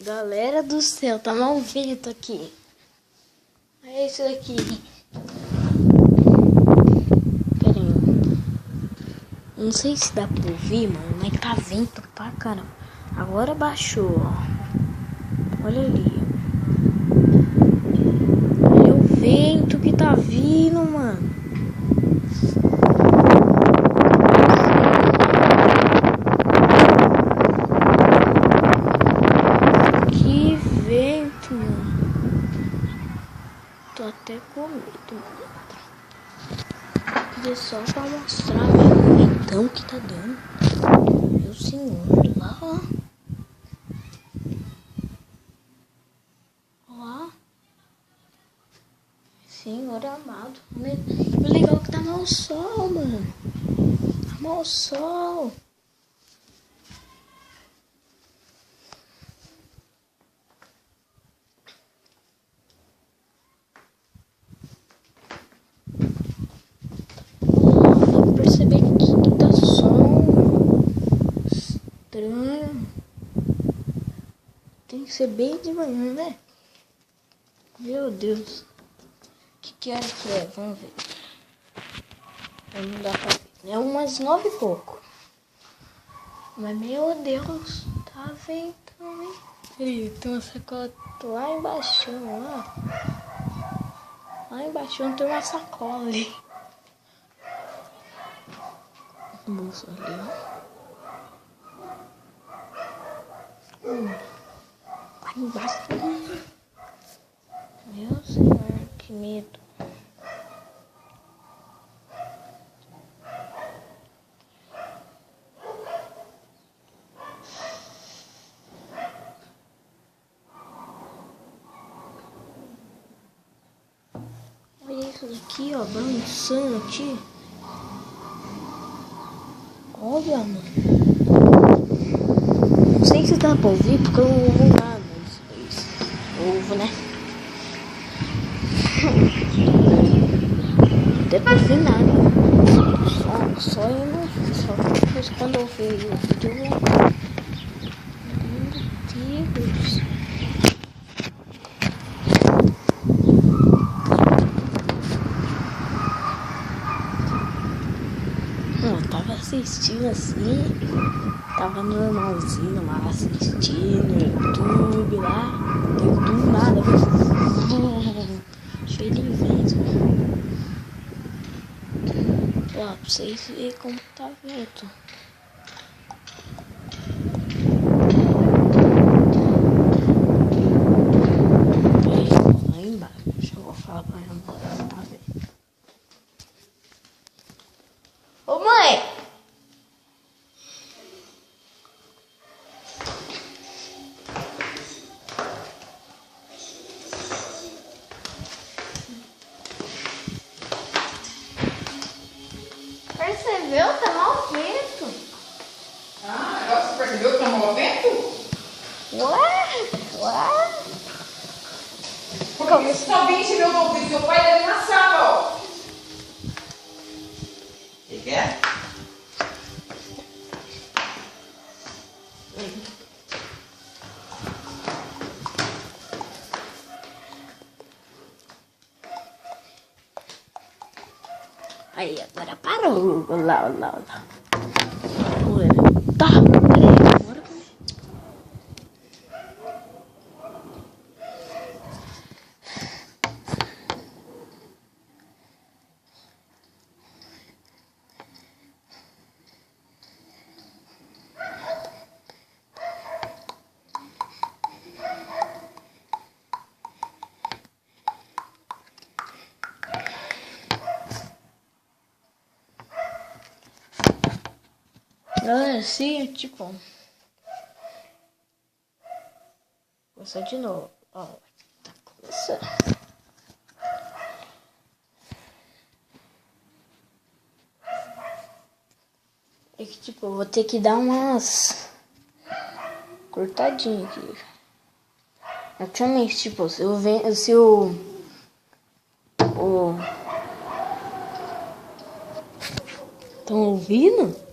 Galera do céu, tá mal vento aqui. É isso aqui. Pera aí. Não sei se dá pra ouvir, mano, mas tá vento pra caramba. Agora baixou, ó. Olha ali. Olha o vento que tá vindo, mano. Que vento, mano. Tô até com medo, mano. Queria só pra mostrar mesmo o ventão que tá dando. Meu senhor, lá, ó. Lá. Senhor amado. O legal é que tá mal sol, mano. Tá mal sol. Dá pra perceber que tá sol. Estranho. Tem que ser bem de manhã, né? Meu Deus. Que hora que é? Vamos ver. Não dá pra ver. É umas 9 e pouco. Mas meu Deus, tá ventando, hein? Ih, tem uma sacola lá embaixo, lá. Lá embaixo tem uma sacola ali. Moço ali, ó. Lá embaixo. Meu senhor, que medo. Olha isso aqui, ó, balançando aqui. Olha, mano. Não sei se dá pra ouvir, porque eu não ouvo nada. Ouvo, né? Não deu pra ouvir nada. Só eu não vi. Só depois quando eu ver o vídeo eu vou. Meu Deus. Eu tava assistindo assim, tava normalzinho lá, assistindo YouTube lá, do nada, cheio de vento. Ó, pra vocês verem como tá vento. Lá embaixo, deixa eu falar pra ela, tá vendo? Ô mãe! Percebeu? Tá mal vento. Ah, agora você percebeu que tá mal vento? Ué? Porque você só vem encher meu ouvido, seu pai deve na sala, ó. Que é? Aí, agora parou. Lá. Tá, peraí, agora. Galera, assim, tipo... Começar de novo. Ó, tá começando. É que, tipo, eu vou ter que dar umas... cortadinhas aqui. Naturalmente, tipo, se o... Estão ouvindo?